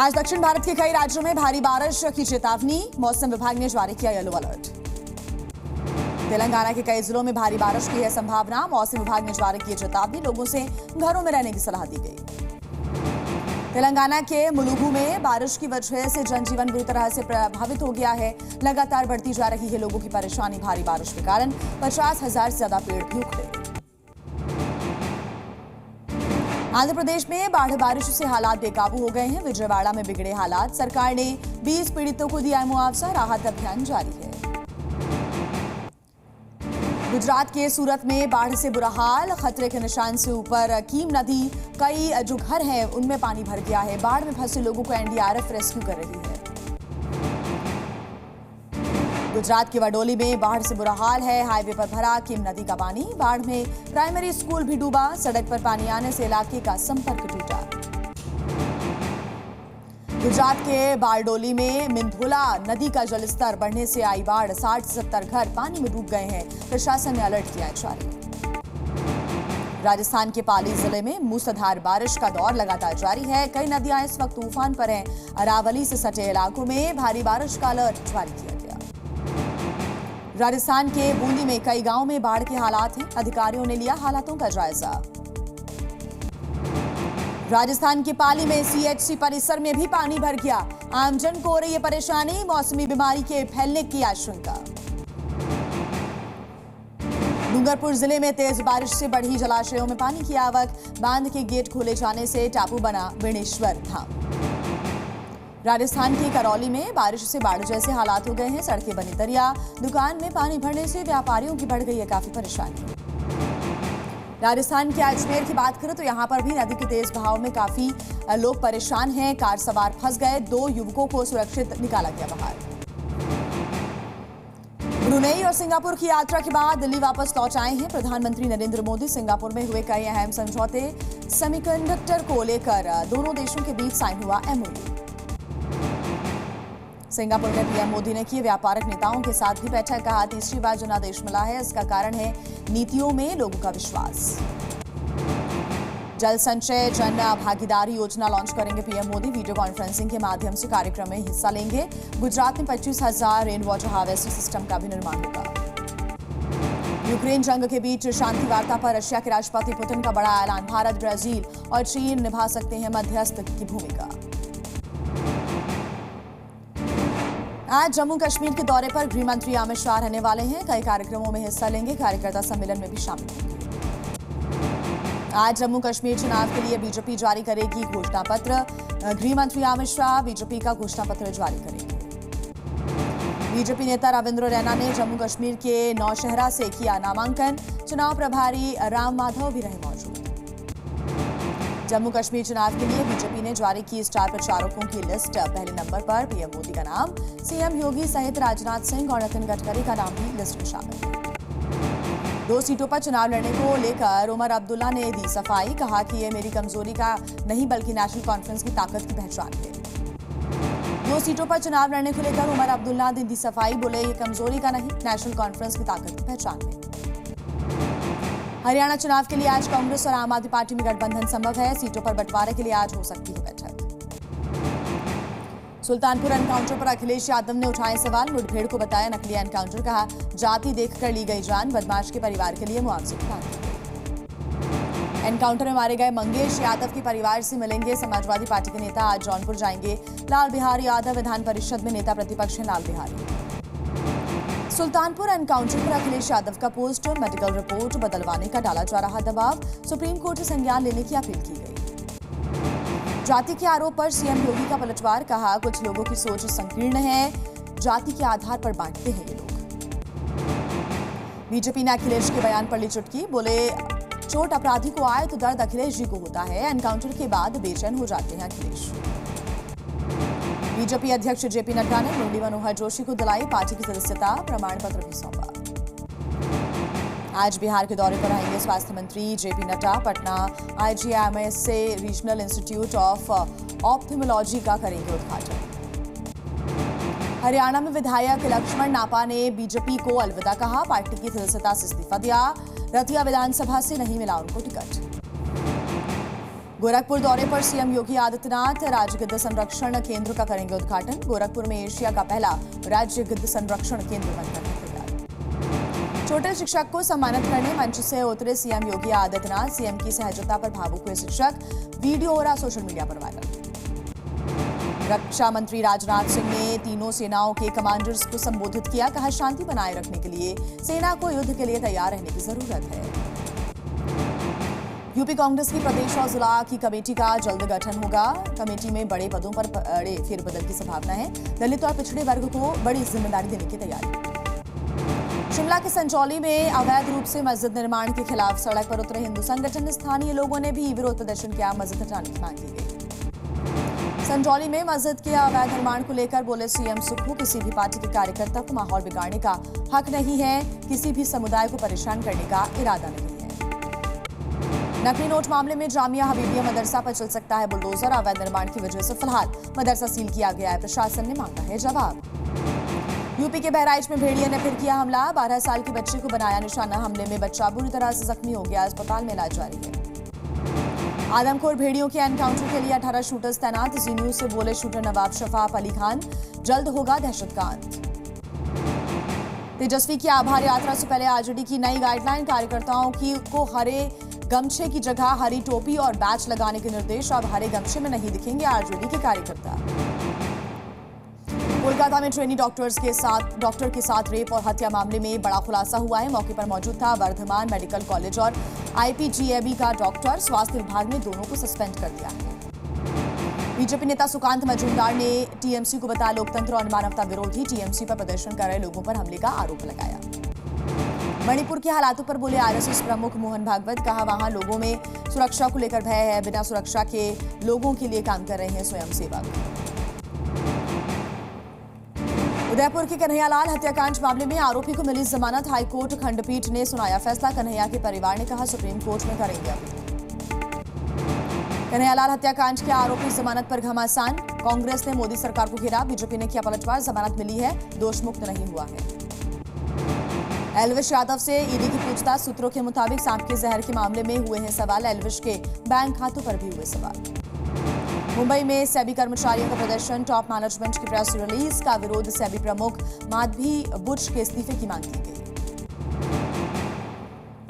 आज दक्षिण भारत के कई राज्यों में भारी बारिश की चेतावनी, मौसम विभाग ने जारी किया येलो अलर्ट। तेलंगाना के कई जिलों में भारी बारिश की है संभावना, मौसम विभाग ने जारी की चेतावनी, लोगों से घरों में रहने की सलाह दी गई। तेलंगाना के मुलुगु में बारिश की वजह से जनजीवन बुरी तरह से प्रभावित हो गया है। लगातार बढ़ती जा रही है लोगों की परेशानी। भारी बारिश के कारण 50,000 से ज्यादा पेड़ भी उखड़े। आंध्र प्रदेश में बाढ़ बारिश से हालात बेकाबू हो गए हैं। विजयवाड़ा में बिगड़े हालात, सरकार ने 20 पीड़ितों को दिया मुआवजा, राहत अभियान जारी है। गुजरात के सूरत में बाढ़ से बुरा हाल, खतरे के निशान से ऊपर कीम नदी, कई जो घर हैं उनमें पानी भर गया है। बाढ़ में फंसे लोगों को एनडीआरएफ रेस्क्यू कर रही है। गुजरात के वडोली में बाढ़ से बुरा हाल है, हाईवे पर भरा कीम नदी का पानी। बाढ़ में प्राइमरी स्कूल भी डूबा, सड़क पर पानी आने से इलाके का संपर्क टूटा। गुजरात के बारडोली में मिंधोला नदी का जलस्तर बढ़ने से आई बाढ़, 60 से 70 घर पानी में डूब गए हैं। प्रशासन ने अलर्ट किया है जारी। राजस्थान के पाली जिले में मूसलाधार बारिश का दौर लगातार जारी है। कई नदियां इस वक्त तूफान पर हैं। अरावली से सटे इलाकों में भारी बारिश का अलर्ट जारी किया गया। राजस्थान के बूंदी में कई गांवों में बाढ़ के हालात हैं, अधिकारियों ने लिया हालातों का जायजा। राजस्थान के पाली में सीएचसी परिसर में भी पानी भर गया, आमजन को हो रही है परेशानी, मौसमी बीमारी के फैलने की आशंका। डूंगरपुर जिले में तेज बारिश से बढ़ी जलाशयों में पानी की आवक, बांध के गेट खोले जाने से टापू बना बेणेश्वर धाम। राजस्थान की करौली में बारिश से बाढ़ जैसे हालात हो गए हैं, सड़कें बनी दरिया, दुकान में पानी भरने से व्यापारियों की बढ़ गई है काफी परेशानी। राजस्थान के अजमेर की बात करें तो यहां पर भी नदी के तेज बहाव में काफी लोग परेशान हैं। कार सवार फंस गए, 2 युवकों को सुरक्षित निकाला गया बाहर। ब्रुनेई और सिंगापुर की यात्रा के बाद दिल्ली वापस लौट आए हैं प्रधानमंत्री नरेंद्र मोदी। सिंगापुर में हुए कई अहम समझौते, सेमीकंडक्टर को लेकर दोनों देशों के बीच साइन हुआ एमओयू। सिंगापुर में पीएम मोदी ने की व्यापारिक नेताओं के साथ भी बैठक, कहा तीसरी बार जनादेश मिला है, इसका कारण है नीतियों में लोगों का विश्वास। जल संचय जन भागीदारी योजना लॉन्च करेंगे पीएम मोदी, वीडियो कॉन्फ्रेंसिंग के माध्यम से कार्यक्रम में हिस्सा लेंगे। गुजरात में 25,000 रेन वाटर हार्वेस्टिंग सिस्टम का भी निर्माण होगा। यूक्रेन जंग के बीच शांति वार्ता पर रशिया के राष्ट्रपति पुतिन का बड़ा ऐलान, भारत, ब्राजील और चीन निभा सकते हैं मध्यस्थ की भूमिका। आज जम्मू कश्मीर के दौरे पर गृह मंत्री अमित शाह रहने वाले हैं, कई कार्यक्रमों में हिस्सा लेंगे, कार्यकर्ता सम्मेलन में भी शामिल होंगे। आज जम्मू कश्मीर चुनाव के लिए बीजेपी जारी करेगी घोषणा पत्र, गृह मंत्री अमित शाह बीजेपी का घोषणा पत्र जारी करेंगे। बीजेपी नेता रविंद्र रैना ने जम्मू कश्मीर के नौशहरा से किया नामांकन, चुनाव प्रभारी राम माधव भी रहे मौजूद। जम्मू कश्मीर चुनाव के लिए बीजेपी ने जारी की स्टार प्रचारकों की लिस्ट, पहले नंबर पर पीएम मोदी का नाम, सीएम योगी सहित राजनाथ सिंह और नितिन गडकरी का नाम भी लिस्ट में शामिल है। 2 सीटों पर चुनाव लड़ने को लेकर उमर अब्दुल्ला ने दी सफाई, कहा कि ये मेरी कमजोरी का नहीं बल्कि नेशनल कॉन्फ्रेंस की ताकत की पहचान है। 2 सीटों पर चुनाव लड़ने को लेकर उमर अब्दुल्ला ने दी सफाई, बोले ये कमजोरी का नहीं, नेशनल कॉन्फ्रेंस की ताकत की पहचान है। हरियाणा चुनाव के लिए आज कांग्रेस और आम आदमी पार्टी में गठबंधन संभव है, सीटों पर बंटवारे के लिए आज हो सकती है बैठक। सुल्तानपुर एनकाउंटर पर अखिलेश यादव ने उठाए सवाल, मुठभेड़ को बताया नकली एनकाउंटर, कहा जाति देखकर ली गई जान, बदमाश के परिवार के लिए मुआवजे की मांग। एनकाउंटर में मारे गए मंगेश यादव के परिवार से मिलेंगे समाजवादी पार्टी के नेता, आज जौनपुर जाएंगे। लाल बिहारी यादव विधान परिषद में नेता प्रतिपक्ष हैं लाल बिहारी। सुल्तानपुर एनकाउंटर पर अखिलेश यादव का पोस्ट, मेडिकल रिपोर्ट बदलवाने का डाला जा रहा दबाव, सुप्रीम कोर्ट से संज्ञान लेने की अपील की गई। जाति के आरोप पर सीएम योगी का पलटवार, कहा कुछ लोगों की सोच संकीर्ण है, जाति के आधार पर बांटते हैं ये लोग। बीजेपी ने अखिलेश के बयान पर ली चुटकी, बोले चोट अपराधी को आए तो दर्द अखिलेश जी को होता है, एनकाउंटर के बाद बेचैन हो जाते हैं अखिलेश। बीजेपी अध्यक्ष जेपी नड्डा ने मुरली मनोहर जोशी को दिलाई पार्टी की सदस्यता, प्रमाण पत्र भी सौंपा। आज बिहार के दौरे पर आएंगे स्वास्थ्य मंत्री जेपी नड्डा, पटना आईजीआईएमएस से रीजनल इंस्टीट्यूट ऑफ ऑप्थेमोलॉजी का करेंगे उद्घाटन। हरियाणा में विधायक लक्ष्मण नापा ने बीजेपी को अलविदा कहा, पार्टी की सदस्यता से इस्तीफा दिया, रतिया विधानसभा से नहीं मिला उनको टिकट। गोरखपुर दौरे पर सीएम योगी आदित्यनाथ राज्य गिद्ध संरक्षण केंद्र का करेंगे उद्घाटन। गोरखपुर में एशिया का पहला राज्य गिद्ध संरक्षण केंद्र बनकर तैयार। छोटे शिक्षक को सम्मानित करने मंच से उतरे सीएम योगी आदित्यनाथ। सीएम की सहजता पर भावुक हुए शिक्षक, वीडियो हो रहा सोशल मीडिया पर वायरल। रक्षा मंत्री राजनाथ सिंह ने तीनों सेनाओं के कमांडर्स को संबोधित किया। कहा, शांति बनाए रखने के लिए सेना को युद्ध के लिए तैयार रहने की जरूरत है। यूपी कांग्रेस की प्रदेश और जिला की कमेटी का जल्द गठन होगा। कमेटी में बड़े पदों पर बड़े फेरबदल की संभावना है। दलित और पिछड़े वर्ग को बड़ी जिम्मेदारी देने की तैयारी। शिमला के संजौली में अवैध रूप से मस्जिद निर्माण के खिलाफ सड़क पर उतरे हिंदू संगठन। स्थानीय लोगों ने भी विरोध प्रदर्शन किया। मस्जिद हटाने की मांग की गई। संजौली में मस्जिद के अवैध निर्माण को लेकर बोले सीएम सुक्खू, किसी भी पार्टी के कार्यकर्ता को माहौल बिगाड़ने का हक नहीं है। किसी भी समुदाय को परेशान करने का इरादा नहीं है। नकली नोट मामले में जामिया हबीबिया मदरसा पर चल सकता है बुलडोजर। अवैध निर्माण की वजह से फिलहाल मदरसा सील किया गया है। प्रशासन ने मांगा है जवाब। यूपी के बहराइच में भेड़िए ने फिर किया हमला। 12 साल की बच्ची को बनाया निशाना। हमले में बच्चा बुरी तरह से जख्मी हो गया। अस्पताल में इलाज जारी है। आदमखोर भेड़ियों के एनकाउंटर के लिए 18 शूटर्स तैनात। जी न्यूज से बोले शूटर नवाब शफाफ अली खान, जल्द होगा दहशत का अंत। तेजस्वी की आभार यात्रा से पहले आरजेडी की नई गाइडलाइन। कार्यकर्ताओं को हरे गमछे की जगह हरी टोपी और बैच लगाने के निर्देश। अब हरे गमछे में नहीं दिखेंगे आरजेडी के कार्यकर्ता। कोलकाता में ट्रेनी डॉक्टर के साथ रेप और हत्या मामले में बड़ा खुलासा हुआ है। मौके पर मौजूद था वर्धमान मेडिकल कॉलेज और आईपीजीएबी का डॉक्टर। स्वास्थ्य विभाग ने दोनों को सस्पेंड कर दिया है। बीजेपी नेता सुकांत मजूमदार ने टीएमसी को बताया लोकतंत्र और मानवता विरोधी। टीएमसी पर प्रदर्शन कर रहे लोगों पर हमले का आरोप लगाया। मणिपुर के हालातों पर बोले आरएसएस प्रमुख मोहन भागवत। कहा, वहां लोगों में सुरक्षा को लेकर भय है। बिना सुरक्षा के लोगों के लिए काम कर रहे हैं स्वयंसेवक। उदयपुर के कन्हैयालाल हत्याकांड मामले में आरोपी को मिली जमानत। हाईकोर्ट खंडपीठ ने सुनाया फैसला। कन्हैया के परिवार ने कहा, सुप्रीम कोर्ट में करेंगे अपील। कन्हैयालाल हत्याकांड के आरोपी जमानत पर घमासान। कांग्रेस ने मोदी सरकार को घेरा। बीजेपी ने किया पलटवार। जमानत मिली है, दोष मुक्त नहीं हुआ है। एल्विश यादव से ईडी की पूछताछ। सूत्रों के मुताबिक सांप के जहर के मामले में हुए हैं सवाल। एल्विश के बैंक खातों पर भी हुए सवाल। मुंबई में सेबी कर्मचारियों का प्रदर्शन। टॉप मैनेजमेंट की प्रेस रिलीज का विरोध। सेबी प्रमुख माधवी बुच के इस्तीफे की मांग की गई।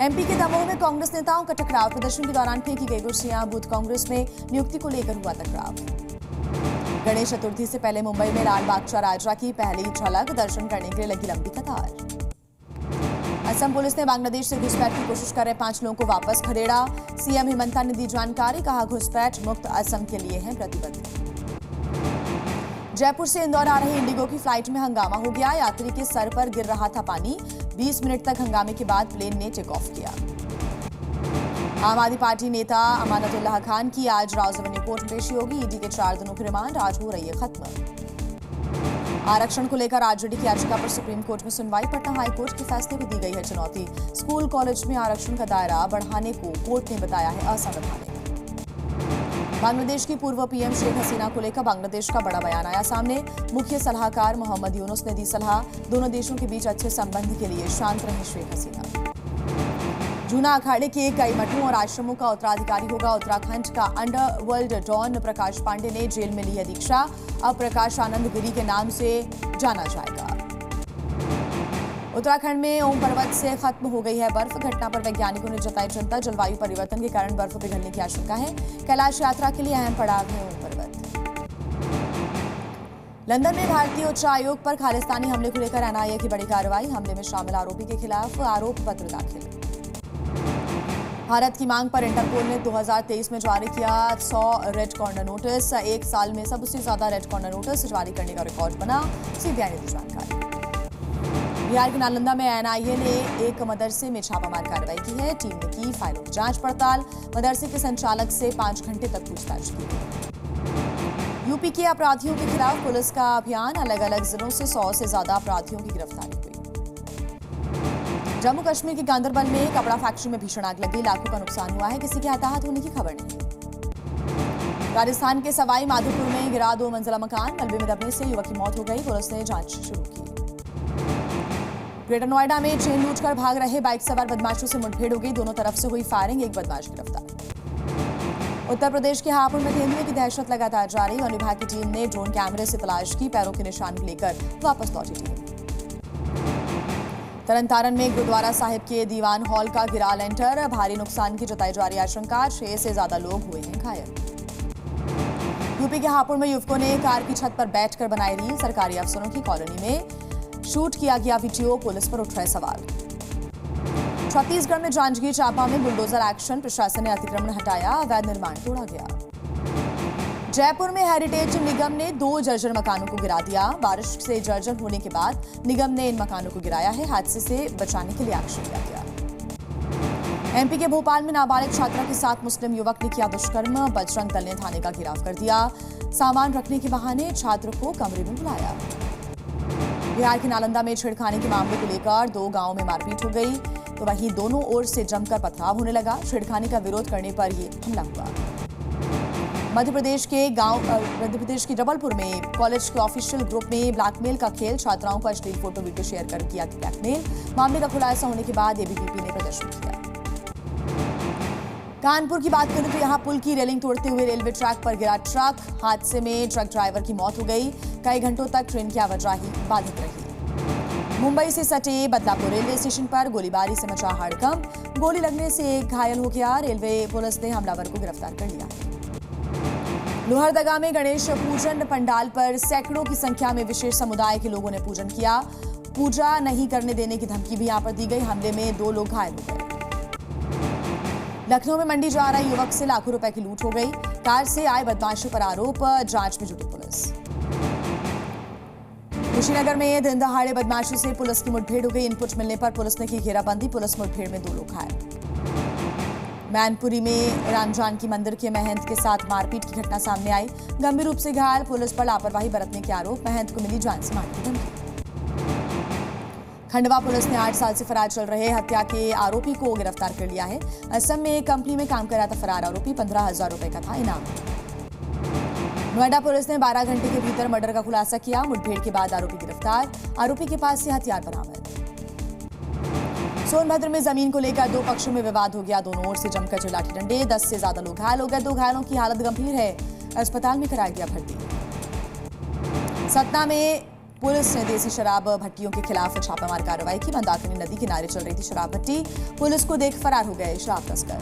एमपी के दमोह में कांग्रेस नेताओं का टकराव। प्रदर्शन के दौरान फेंकी गई कुर्सियां। बूथ कांग्रेस में नियुक्ति को लेकर हुआ टकराव। गणेश चतुर्थी से पहले मुंबई में लाल बागचा राजा की पहली झलक। दर्शन करने के लिए लगी लंबी कतार। असम पुलिस ने बांग्लादेश से घुसपैठ की कोशिश कर रहे 5 लोगों को वापस खदेड़ा। सीएम हेमंता ने दी जानकारी। कहा, घुसपैठ मुक्त असम के लिए हैं प्रतिबद्ध। जयपुर से इंदौर आ रही इंडिगो की फ्लाइट में हंगामा हो गया। यात्री के सर पर गिर रहा था पानी। 20 मिनट तक हंगामे के बाद प्लेन ने टेक ऑफ किया। आम आदमी पार्टी नेता अमानतुल्लाह खान की आज राजधानी कोर्ट में पेशी होगी। ईडी के 4 दिनों की रिमांड आज हो रही है खत्म। आरक्षण को लेकर आरजेडी की याचिका पर सुप्रीम कोर्ट में सुनवाई। पटना हाई कोर्ट के फैसले को दी गई है चुनौती। स्कूल कॉलेज में आरक्षण का दायरा बढ़ाने को कोर्ट ने बताया है असंवैधानिक। बांग्लादेश की पूर्व पीएम शेख हसीना को लेकर बांग्लादेश का बड़ा बयान आया सामने। मुख्य सलाहकार मोहम्मद यूनुस ने दी सलाह। दोनों देशों के बीच अच्छे संबंध के लिए शांत रहे शेख हसीना। जूना अखाड़े के कई मठों और आश्रमों का उत्तराधिकारी होगा उत्तराखंड का अंडरवर्ल्ड डॉन प्रकाश पांडे ने जेल में ली है दीक्षा। अब प्रकाश आनंद गिरी के नाम से जाना जाएगा। उत्तराखंड में ओम पर्वत से खत्म हो गई है बर्फ। घटना पर वैज्ञानिकों ने जताई चिंता। जलवायु परिवर्तन के कारण बर्फ पिघलने की आशंका है। कैलाश यात्रा के लिए अहम पड़ाव है ओम पर्वत। लंदन में भारतीय उच्च आयोग पर खालिस्तानी हमले को लेकर एनआईए की बड़ी कार्रवाई। हमले में शामिल आरोपी के खिलाफ आरोप पत्र दाखिल। भारत की मांग पर इंटरपोल ने 2023 में जारी किया 100 रेड कॉर्नर नोटिस। 1 साल में सबसे ज्यादा रेड कॉर्नर नोटिस जारी करने का रिकॉर्ड बना। सीबीआई ने दी जानकारी। बिहार के नालंदा में एनआईए ने एक मदरसे में छापामार कार्रवाई की है। टीम ने की फाइलों की जांच पड़ताल। मदरसे के संचालक से 5 घंटे तक पूछताछ की। यूपी के अपराधियों के खिलाफ पुलिस का अभियान। अलग अलग जिलों से 100 से ज्यादा अपराधियों की गिरफ्तारी हुई। जम्मू कश्मीर के गांदरबल में कपड़ा फैक्ट्री में भीषण आग लगी। लाखों का नुकसान हुआ है। किसी के हताहत होने की खबर नहीं। राजस्थान के सवाई माधोपुर में गिरा 2 मंजिला मकान। मलबे में दबने से युवक की मौत हो गई। पुलिस ने जांच शुरू की। ग्रेटर नोएडा में चेन लूटकर भाग रहे बाइक सवार बदमाशों से मुठभेड़ हो गई। दोनों तरफ से हुई फायरिंग। एक बदमाश गिरफ्तार। उत्तर प्रदेश के हापुड़ में तेंदुए की दहशत लगातार जारी। वन विभाग की टीम ने ड्रोन कैमरे से तलाश की, पैरों के निशान लेकर वापस लौटी टीम। तरनतारन में गुरुद्वारा साहिब के दीवान हॉल का गिरा लेंटर, भारी नुकसान की जताई जा रही आशंका, 6 से ज्यादा लोग हुए हैं घायल। यूपी के हापुड़ में युवकों ने कार की छत पर बैठकर बनाई रील, सरकारी अफसरों की कॉलोनी में शूट किया गया वीडियो, पुलिस पर उठ रहे सवाल। छत्तीसगढ़ में जांजगीर चांपा में बुलडोजर एक्शन, प्रशासन ने अतिक्रमण हटाया, अवैध निर्माण तोड़ा गया। जयपुर में हेरिटेज निगम ने 2 जर्जर मकानों को गिरा दिया। बारिश से जर्जर होने के बाद निगम ने इन मकानों को गिराया है, हादसे से बचाने के लिए एक्शन लिया गया। एमपी के भोपाल में नाबालिग छात्रा के साथ मुस्लिम युवक ने किया दुष्कर्म, बजरंग दल ने थाने का घेराव कर दिया, सामान रखने के बहाने छात्र को कमरे में बुलाया। बिहार के नालंदा में छेड़खानी के मामले को लेकर 2 गांवों में मारपीट हो गई, तो वहीं दोनों ओर से जमकर पथराव होने लगा। छेड़खानी का विरोध करने पर ये हमला हुआ। मध्य प्रदेश के जबलपुर में कॉलेज के ऑफिशियल ग्रुप में ब्लैकमेल का खेल, छात्राओं को अश्लील फोटो वीडियो शेयर कर किया ब्लैकमेल। मामले का खुलासा होने के बाद एबीवीपी ने प्रदर्शन किया। कानपुर की बात करें तो यहां पुल की रेलिंग तोड़ते हुए रेलवे ट्रैक पर गिरा ट्रक, हादसे में ट्रक ड्राइवर की मौत हो गई। कई घंटों तक ट्रेन की आवाजाही बाधित रही। मुंबई से सटे बदलापुर रेलवे स्टेशन पर गोलीबारी से मचा हड़कंप, गोली लगने से एक घायल हो गया। रेलवे पुलिस ने हमलावर को गिरफ्तार कर लिया। लोहरदगा में गणेश पूजन पंडाल पर सैकड़ों की संख्या में विशेष समुदाय के लोगों ने पूजन किया। पूजा नहीं करने देने की धमकी भी यहां पर दी गई। हमले में 2 लोग घायल हो गए। लखनऊ में मंडी जा रहे युवक से लाखों रुपए की लूट हो गई। कार से आए बदमाशों पर आरोप, जांच में जुटी पुलिस। कुशीनगर में दिन दहाड़े बदमाशों से पुलिस की मुठभेड़ हो गई। इनपुट मिलने पर पुलिस ने की घेराबंदी, पुलिस मुठभेड़ में 2 लोग घायल। मैनपुरी में राम जानकी मंदिर के महंत के साथ मारपीट की घटना सामने आई। गंभीर रूप से घायल, पुलिस पर लापरवाही बरतने के आरोप, महंत को मिली जान से मारने की धमकी। खंडवा पुलिस ने 8 साल से फरार चल रहे हत्या के आरोपी को गिरफ्तार कर लिया है। असम में एक कंपनी में काम कर रहा था फरार आरोपी, 15,000 रुपए का था इनाम। नोएडा पुलिस ने 12 घंटे के भीतर मर्डर का खुलासा किया। मुठभेड़ के बाद आरोपी गिरफ्तार, आरोपी के पास से हथियार बरामद। सोनभद्र में जमीन को लेकर 2 पक्षों में विवाद हो गया। दोनों ओर से जमकर चले लाठी डंडे, 10 से ज्यादा लोग घायल हो गए। 2 घायलों की हालत गंभीर है, अस्पताल में कराया गया भर्ती। सतना में पुलिस ने देसी शराब भट्टियों के खिलाफ छापामार कार्रवाई की। मंदाकिनी नदी किनारे चल रही थी शराब भट्टी, पुलिस को देख फरार हो गए शराब तस्कर।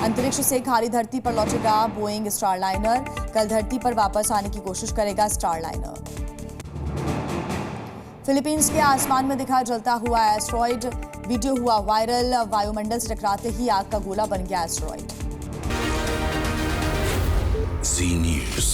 अंतरिक्ष से खाली धरती पर लौटेगा बोइंग स्टारलाइनर, कल धरती पर वापस आने की कोशिश करेगा स्टारलाइनर। फिलीपींस के आसमान में दिखा जलता हुआ एस्टेरॉयड, वीडियो हुआ वायरल। वायुमंडल से टकराते ही आग का गोला बन गया एस्टेरॉयड। Zee News।